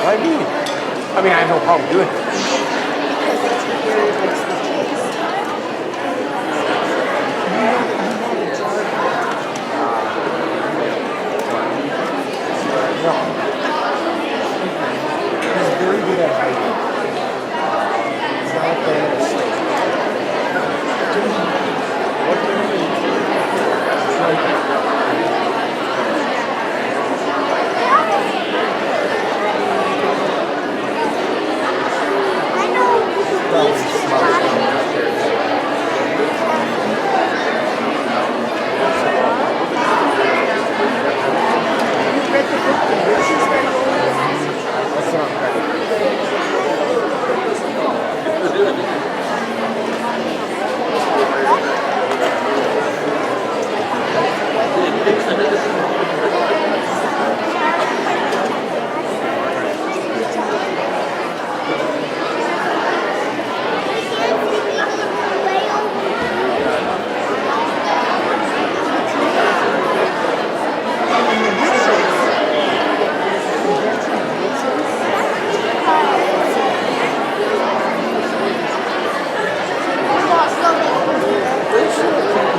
I mean. I mean, I have no problem doing it. Because it's very much the case. No. He's very good at hiding. He's not bad at sleep. What do you mean? It's like, that's not right.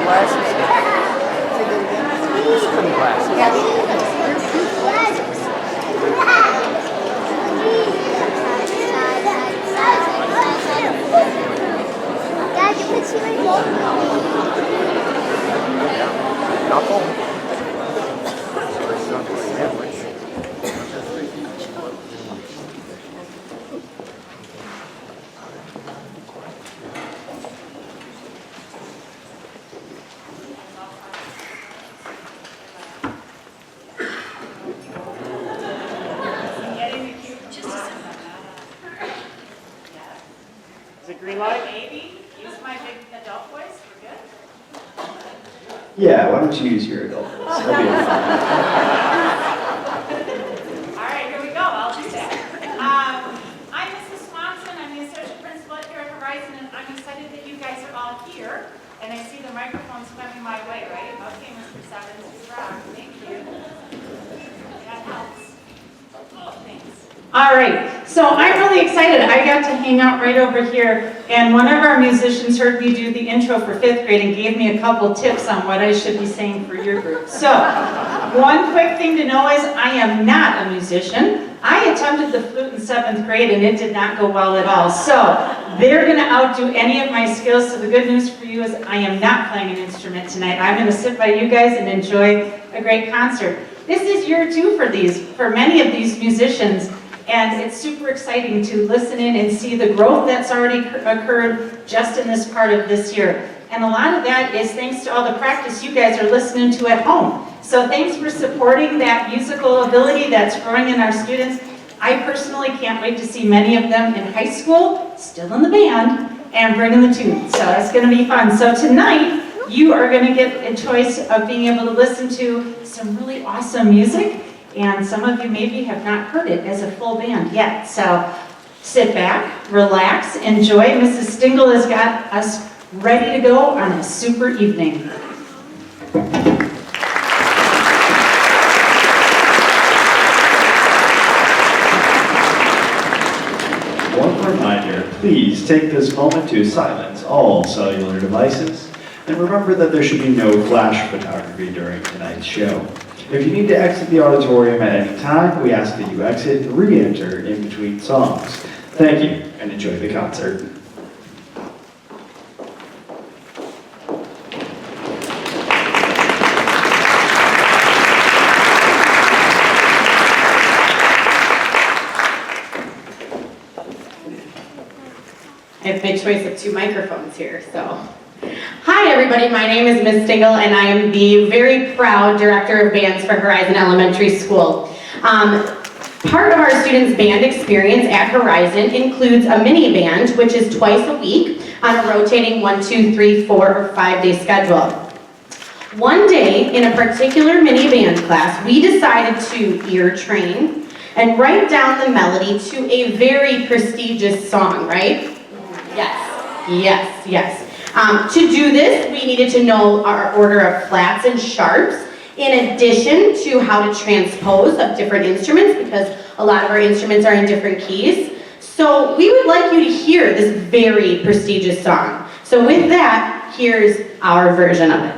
Glasses. Sunglasses. Dad, you put you in Knuckle. Is it green light? Maybe. Use my big adult voice. We're good. Yeah, why don't you use your adult voice? That'll be fun. All right, here we go. I'll do that. I'm Mrs. Swanson. I'm the associate principal here at Horizon, and I'm excited that you guys are all here. And I see the microphone's coming my way, right? Okay, Mr. Sevens, you rock. Thank you. That helps. Oh, thanks. All right, so I'm really excited. I got to hang out right over here, and one of our musicians heard me do the intro for 5th grade and gave me a couple tips on what I should be saying for your group. So, one quick thing to know is I am not a musician. I attempted the flute in 7th grade and it did not go well at all. So, they're gonna outdo any of my skills, so the good news for you is I am not playing an instrument tonight. I'm gonna sit by you guys and enjoy a great concert. This is year 2 for many of these musicians. And it's super exciting to listen in and see the growth that's already occurred just in this part of this year. And a lot of that is thanks to all the practice you guys are listening to at home. So thanks for supporting that musical ability that's growing in our students. I personally can't wait to see many of them in high school, still in the band, and bringing the tunes. So it's gonna be fun. So tonight, you are gonna get a choice of being able to listen to some really awesome music. And some of you maybe have not heard it as a full band yet. So sit back, relax, enjoy. Mrs. Stingle has got us ready to go on a super evening. One reminder, please take this moment to silence all cellular devices. And remember that there should be no flash photography during tonight's show. If you need to exit the auditorium at any time, we ask that you exit and re-enter in between songs. Thank you, and enjoy the concert. I have my choice of 2 microphones here, so. Hi everybody, my name is Ms. Stingle and I am the very proud Director of Bands for Horizon Elementary School. Part of our students' band experience at Horizon includes a mini band, which is twice a week on a rotating 1, 2, 3, 4, or 5-day schedule. One day in a particular mini band class, we decided to ear train and write down the melody to a very prestigious song, right? Yes, yes, yes. To do this, we needed to know our order of flats and sharps, in addition to how to transpose of different instruments, because A lot of our instruments are in different keys. So we would like you to hear this very prestigious song. So with that, here's our version of it.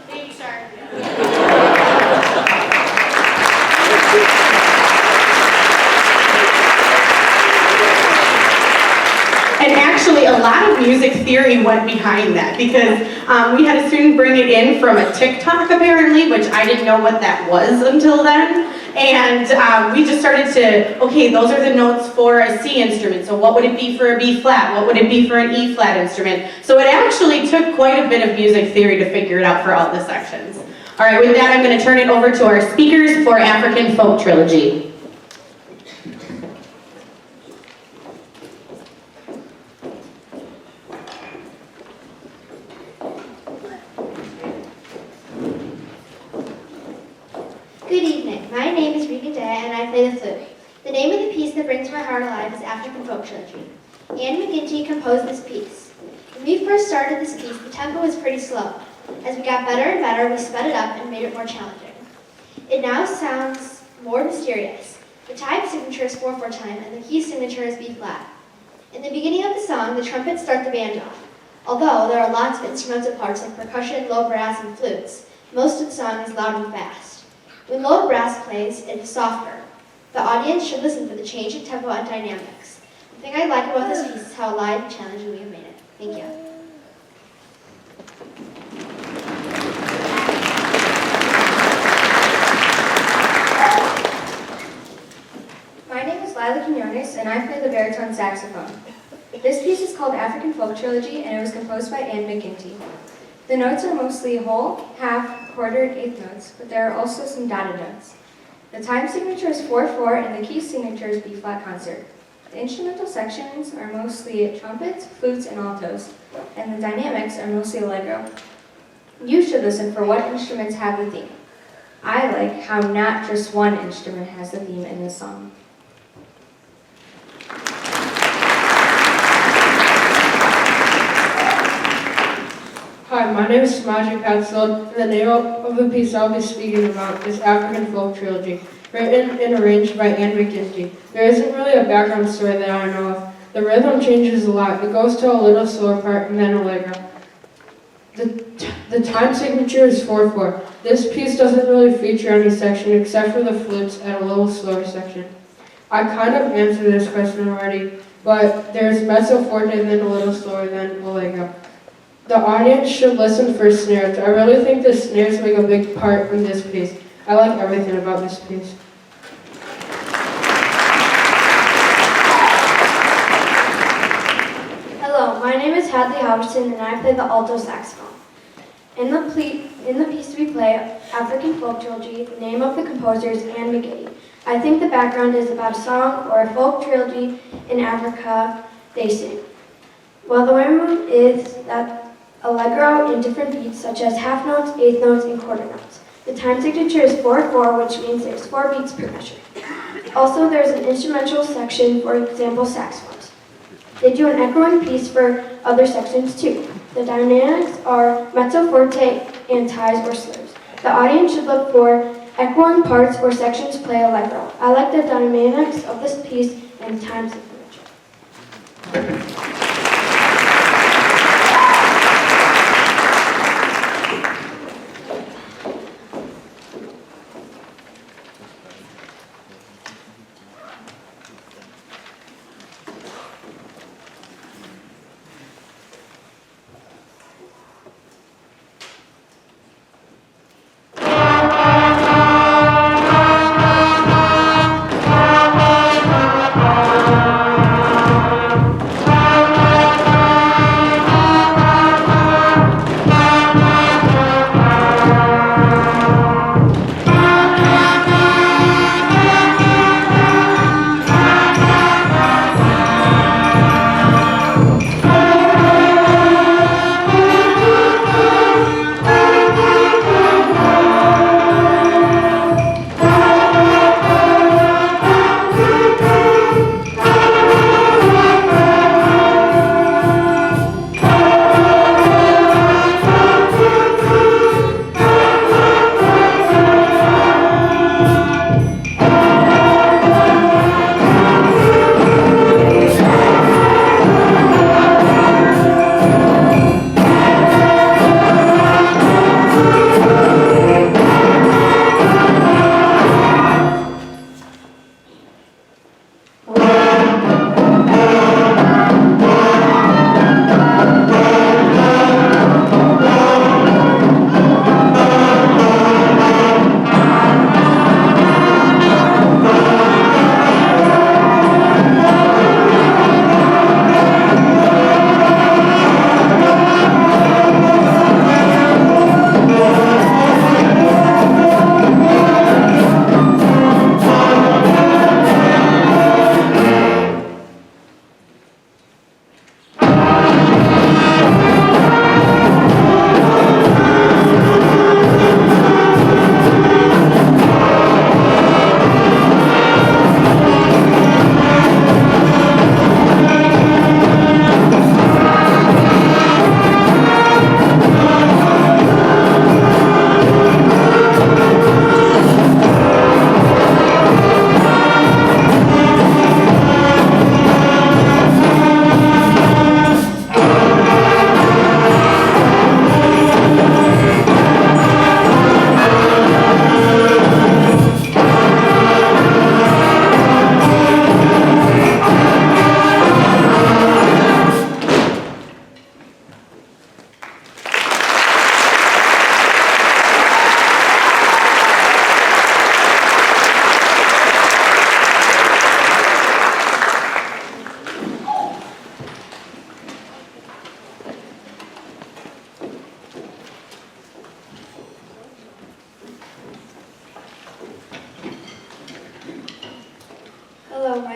Baby shark. And actually, a lot of music theory went behind that because we had a student bring it in from a TikTok apparently, which I didn't know what that was until then. And we just started to, okay, those are the notes for a C instrument, so what would it be for a B flat? What would it be for an E flat instrument? So it actually took quite a bit of music theory to figure it out for all the sections. All right, with that, I'm going to turn it over to our speakers for African Folk Trilogy. Good evening. My name is Rika Day, and I play the flute. The name of the piece that brings my heart alive is African Folk Trilogy. Anne McGinty composed this piece. When we first started this piece, the tempo was pretty slow. As we got better and better, we sped it up and made it more challenging. It now sounds more mysterious. The time signature is 4/4 time, and the key signature is B flat. In the beginning of the song, the trumpets start the band off. Although there are lots of instrumental parts like percussion, low brass, and flutes, most of the song is loud and fast. When low brass plays, it is softer. The audience should listen for the change in tempo and dynamics. The thing I like about this piece is how alive and challenging we have made it. Thank you. My name is Lila Quinones, and I play the baritone saxophone. This piece is called African Folk Trilogy, and it was composed by Anne McGinty. The notes are mostly whole, half, quarter, and eighth notes, but there are also some dotted notes. The time signature is 4/4, and the key signature is B-flat concert. The instrumental sections are mostly trumpets, flutes, and altos, and the dynamics are mostly allegro. You should listen for what instruments have the theme. I like how not just one instrument has the theme in this song. Hi, my name is Samaji Patsold, and the name of the piece I'll be speaking about is African Folk Trilogy, written and arranged by Anne McGinty. There isn't really a background story that I know of. The rhythm changes a lot. It goes to a little slower part and then allegro. The time signature is 4/4. This piece doesn't really feature any section except for the flutes at a little slower section. I kind of answered this question already, but there's mezzo forte then a little slower than allegro. The audience should listen for snares. I really think the snares make a big part in this piece. I like everything about this piece. Hello, my name is Hadley Halverson, and I play the alto saxophone. In the piece we play, African Folk Trilogy, the name of the composer is Anne McGinty. I think the background is about a song or a folk trilogy in Africa they sing. Well, the rhythm is that allegro in different beats, such as half notes, eighth notes, and quarter notes. The time signature is 4/4, which means there's 4 beats per measure. Also, there's an instrumental section, for example, saxophones. They do an echoing piece for other sections too. The dynamics are mezzo forte and ties or slurs. The audience should look for echoing parts or sections play allegro. I like the dynamics of this piece and time signature.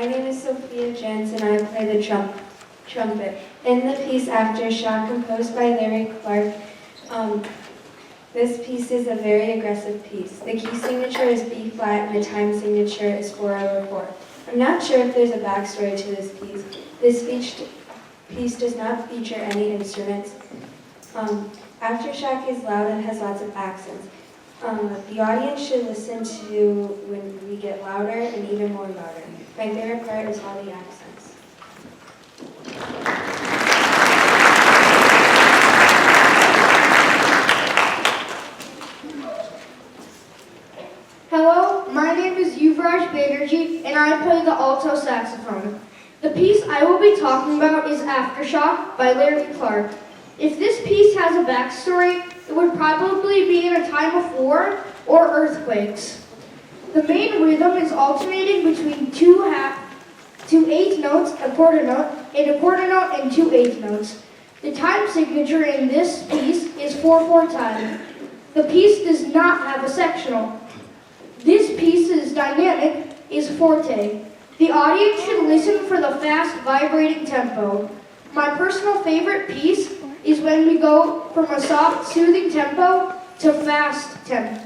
My name is Sophia Jensen. I play the trumpet. In the piece Aftershock, composed by Larry Clark, this piece is a very aggressive piece. The key signature is B flat and the time signature is 4/4. I'm not sure if there's a backstory to this piece. This piece does not feature any instruments. Aftershock is loud and has lots of accents. The audience should listen to when we get louder and even more louder. My favorite part is all the accents. Hello, my name is Yuvraj Banerjee, and I play the alto saxophone. The piece I will be talking about is Aftershock by Larry Clark. If this piece has a backstory, it would probably be in a time of war or earthquakes. The main rhythm is alternating between two 8th notes, a quarter note, and two 8th notes. The time signature in this piece is 4/4 time. The piece does not have a sectional. This piece's dynamic is forte. The audience should listen for the fast, vibrating tempo. My personal favorite piece is when we go from a soft, soothing tempo to a fast tempo.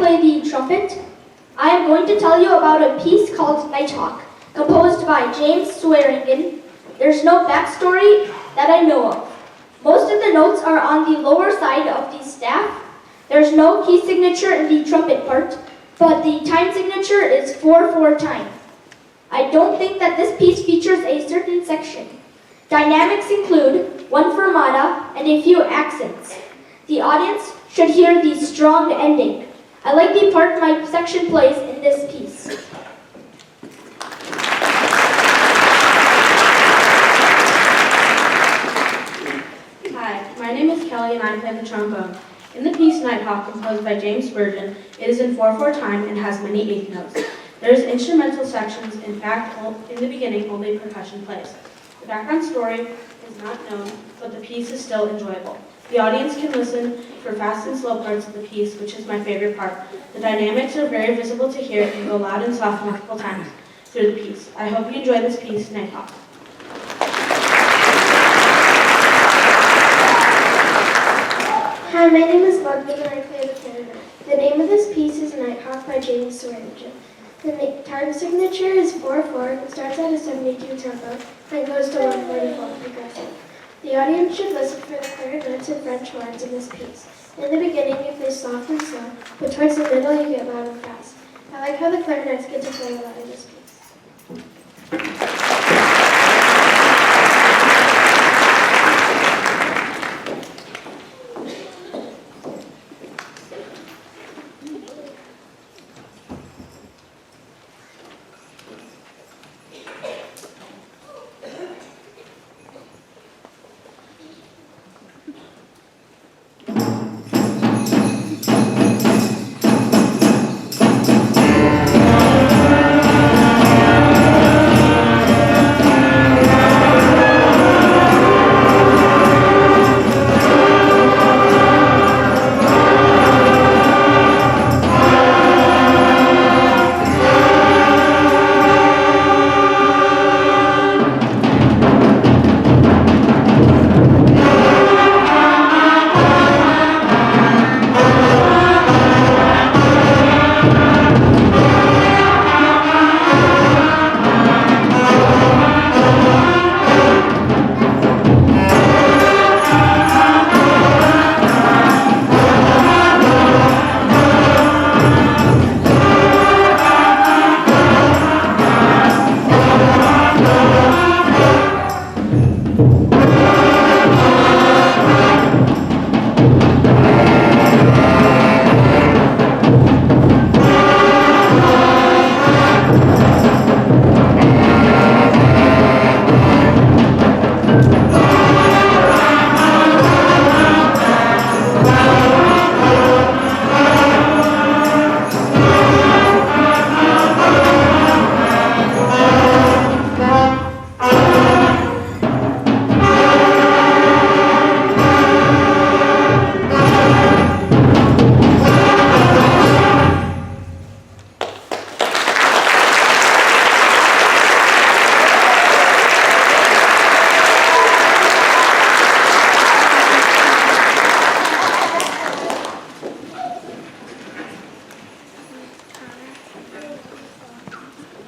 play the trumpet. I am going to tell you about a piece called Nighthawk, composed by James Swearingen. There's no backstory that I know of. Most of the notes are on the lower side of the staff. There's no key signature in the trumpet part, but the time signature is 4/4 time. I don't think that this piece features a certain section. Dynamics include one fermata and a few accents. The audience should hear the strong ending. I like the part my section plays in this piece. Hi, my name is Kelly and I play the trombone. In the piece Nighthawk, composed by James Spurgeon, it is in 4/4 time and has many eighth notes. There's instrumental sections, in fact, in the beginning only percussion plays. The background story is not known, but the piece is still enjoyable. The audience can listen for fast and slow parts of the piece, which is my favorite part. The dynamics are very visible to hear and go loud and soft multiple times through the piece. I hope you enjoy this piece, Nighthawk. Hi, my name is Ludwig and I play the clarinet. The name of this piece is Nighthawk by James Swearingen. The time signature is 4/4 and starts at a 72 tempo and goes to 144 progressive. The audience should listen for the clarinets and French horns in this piece. In the beginning you play soft and slow, but towards the middle you get loud and fast. I like how the clarinets get to play a lot in this piece.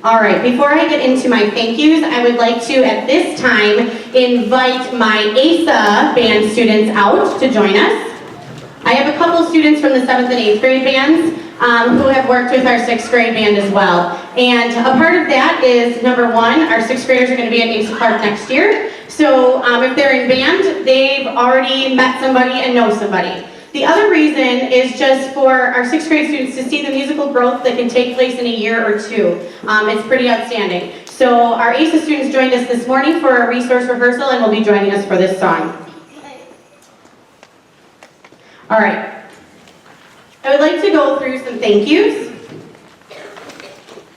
All right, before I get into my thank yous, I would like to, at this time, invite my ASA band students out to join us. I have a couple students from the 7th and 8th grade bands who have worked with our 6th grade band as well. And a part of that is, number one, our 6th graders are going to be at ASA Clark next year. So if they're in band, they've already met somebody and know somebody. The other reason is just for our 6th grade students to see the musical growth that can take place in a year or two. It's pretty outstanding. So our ASA students joined us this morning for a resource rehearsal and will be joining us for this song. All right. I would like to go through some thank yous.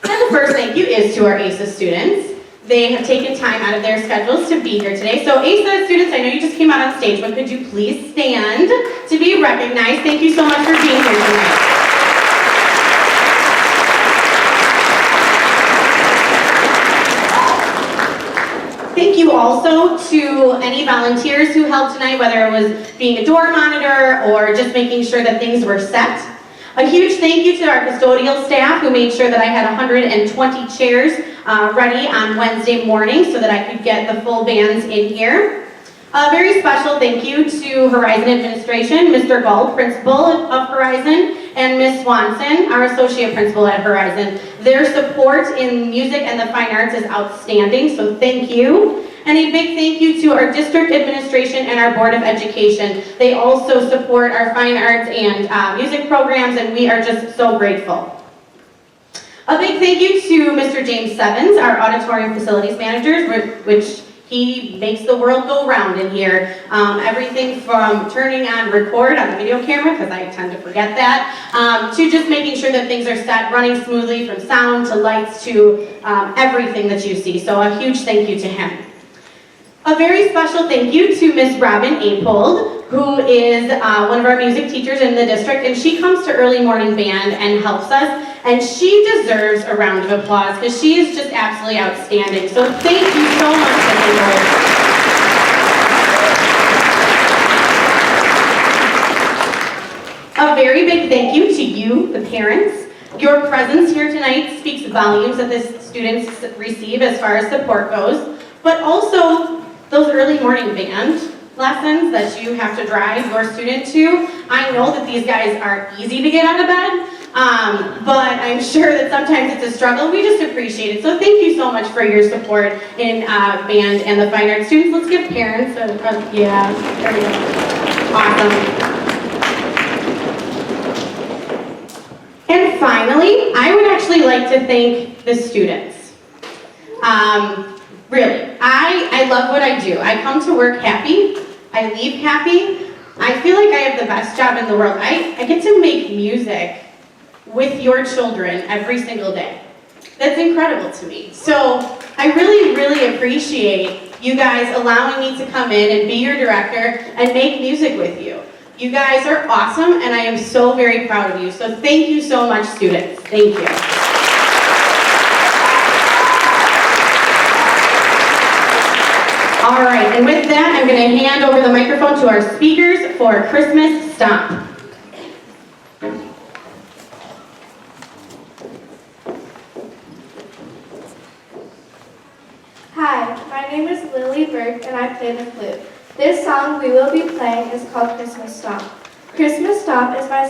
And the first thank you is to our ASA students. They have taken time out of their schedules to be here today. So ASA students, I know you just came out on stage, but could you please stand to be recognized? Thank you so much for being here tonight. Thank you also to any volunteers who helped tonight, whether it was being a door monitor or just making sure that things were set. A huge thank you to our custodial staff who made sure that I had 120 chairs ready on Wednesday morning so that I could get the full bands in here. A very special thank you to Horizon Administration, Mr. Gull, Principal of Horizon, and Ms. Swanson, our Associate Principal at Horizon. Their support in music and the fine arts is outstanding, so thank you. And a big thank you to our district administration and our Board of Education. They also support our fine arts and music programs, and we are just so grateful. A big thank you to Mr. James Sevens, our auditorium facilities manager, which he makes the world go round in here. Everything from turning on record on the video camera, because I tend to forget that, to just making sure that things are set running smoothly from sound to lights to everything that you see. So a huge thank you to him. A very special thank you to Miss Robin Apold, who is one of our music teachers in the district, and she comes to early morning band and helps us, and she deserves a round of applause because she is just absolutely outstanding. So thank you so much, Miss Apold. A very big thank you to you, the parents. Your presence here tonight speaks volumes that the students receive as far as support goes, but also those early morning band lessons that you have to drive your student to. I know that these guys aren't easy to get out of bed, but I'm sure that sometimes it's a struggle. We just appreciate it. So thank you so much for your support in band and the fine arts students. Let's give parents yeah, there we go. Awesome. And finally, I would actually like to thank the students. Really, I love what I do. I come to work happy, I leave happy. I feel like I have the best job in the world. I get to make music with your children every single day. That's incredible to me. So I really, really appreciate you guys allowing me to come in and be your director and make music with you. You guys are awesome, and I am so very proud of you. So thank you so much, students. Thank you. All right, and with that, I'm going to hand over the microphone to our speakers for Christmas Stomp. Hi, my name is Lily Burke and I play the flute. This song we will be playing is called Christmas Stomp. Christmas Stomp is by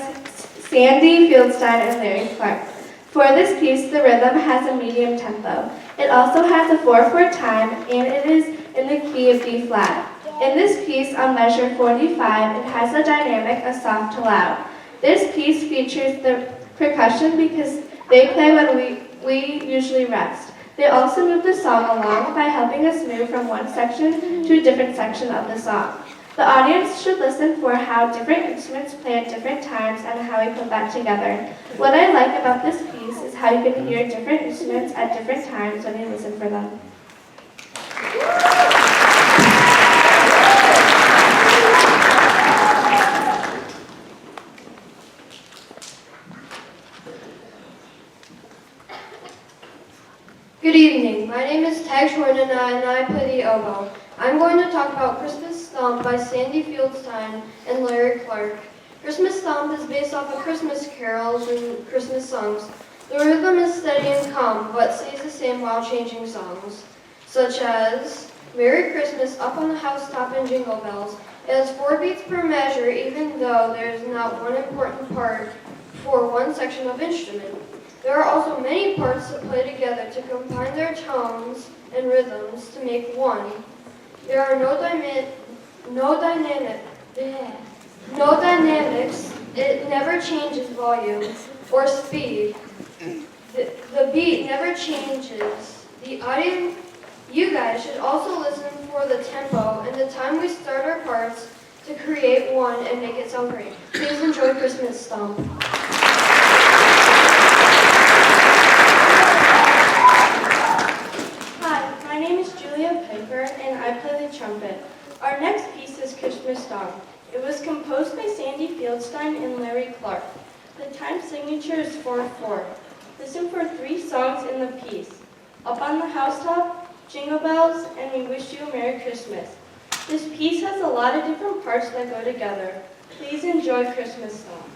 Sandy Fieldstein and Larry Clark. For this piece, the rhythm has a medium tempo. It also has a 4/4 time and it is in the key of D flat. In this piece on measure 45, it has a dynamic of soft to loud. This piece features the percussion because they play when we usually rest. They also move the song along by helping us move from one section to a different section of the song. The audience should listen for how different instruments play at different times and how we put that together. What I like about this piece is how you can hear different instruments at different times when you listen for them. Good evening. My name is Tag Shorten and I play the oboe. I'm going to talk about Christmas Stomp by Sandy Fieldstein and Larry Clark. Christmas Stomp is based off of Christmas carols and Christmas songs. The rhythm is steady and calm, but stays the same while changing songs, such as Merry Christmas, Up on the Housetop, and Jingle Bells. It has 4 beats per measure, even though there is not one important part for one section of instrument. There are also many parts that play together to combine their tones and rhythms to make one. There are no dynamics. It never changes volume or speed. The beat never changes. The audience, you guys should also listen for the tempo and the time we start our parts to create one and make it sound great. Please enjoy Christmas Stomp. My name is Julia Piper and I play the trumpet. Our next piece is Christmas Stomp. It was composed by Sandy Fieldstein and Larry Clark. The time signature is 4/4. Listen for 3 songs in the piece: Up on the Housetop, Jingle Bells, and We Wish You a Merry Christmas. This piece has a lot of different parts that go together. Please enjoy Christmas Stomp.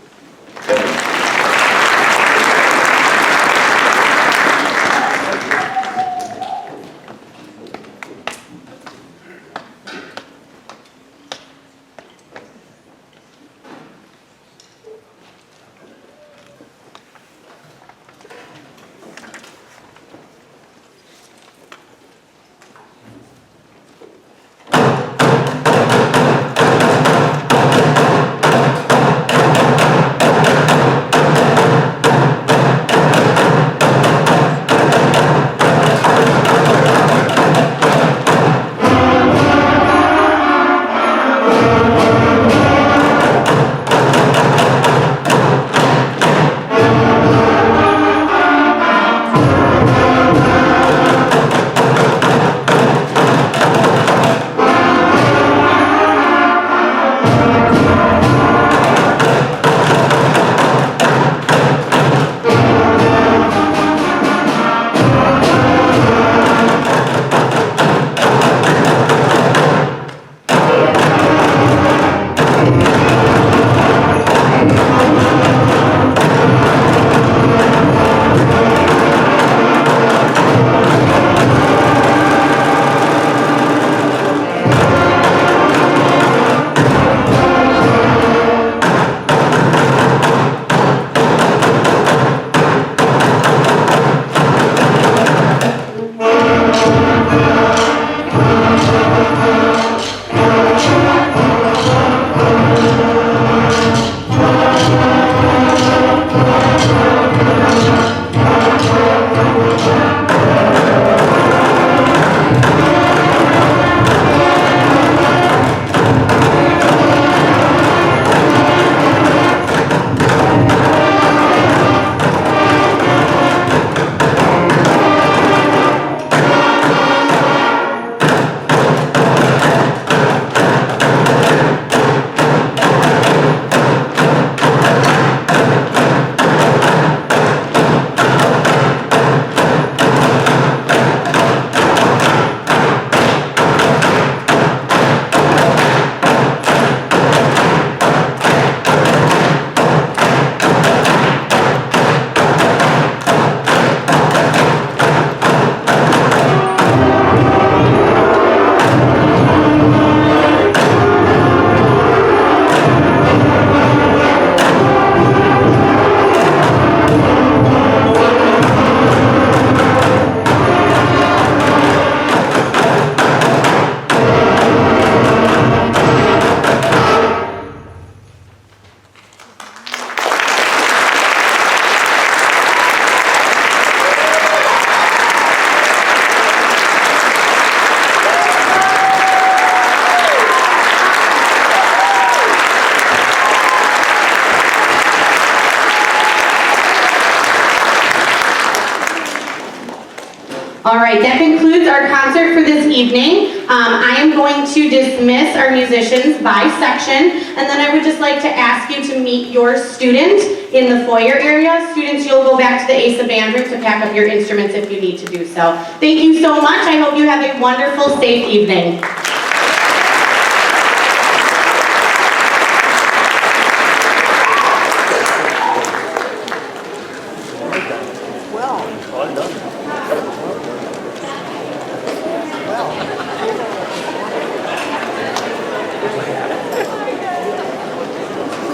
All right, that concludes our concert for this evening. I am going to dismiss our musicians by section, and then I would just like to ask you to meet your student in the foyer area. Students, you'll go back to the ASA band room to pack up your instruments if you need to do so. Thank you so much. I hope you have a wonderful, safe evening.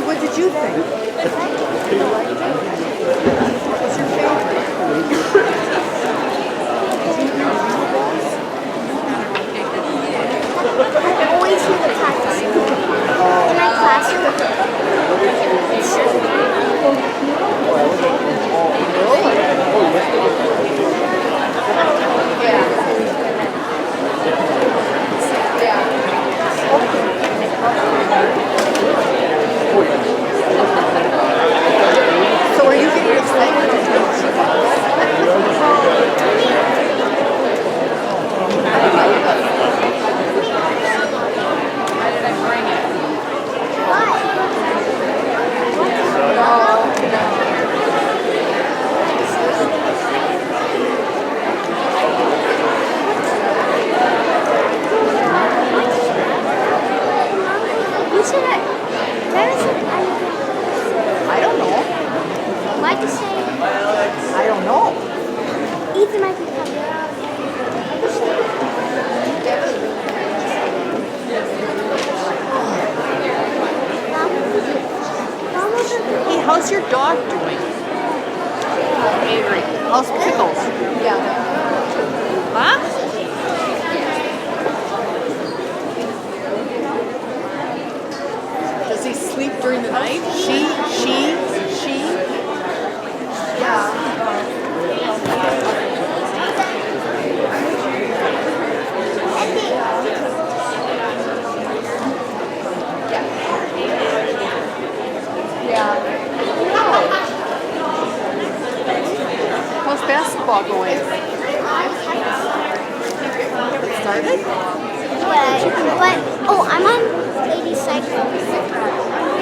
What did you think? What's your favorite? I always hear the practice in my classroom. So are you getting excited? You should have. Where is it? I don't know. Why'd you say I don't know. Ethan might be coming? Hey, how's your dog doing? Avery. How's Pickles? Yeah. Huh? Does he sleep during the night? She? How's Bess? football going? Started? But oh, I'm on ladies' cycle.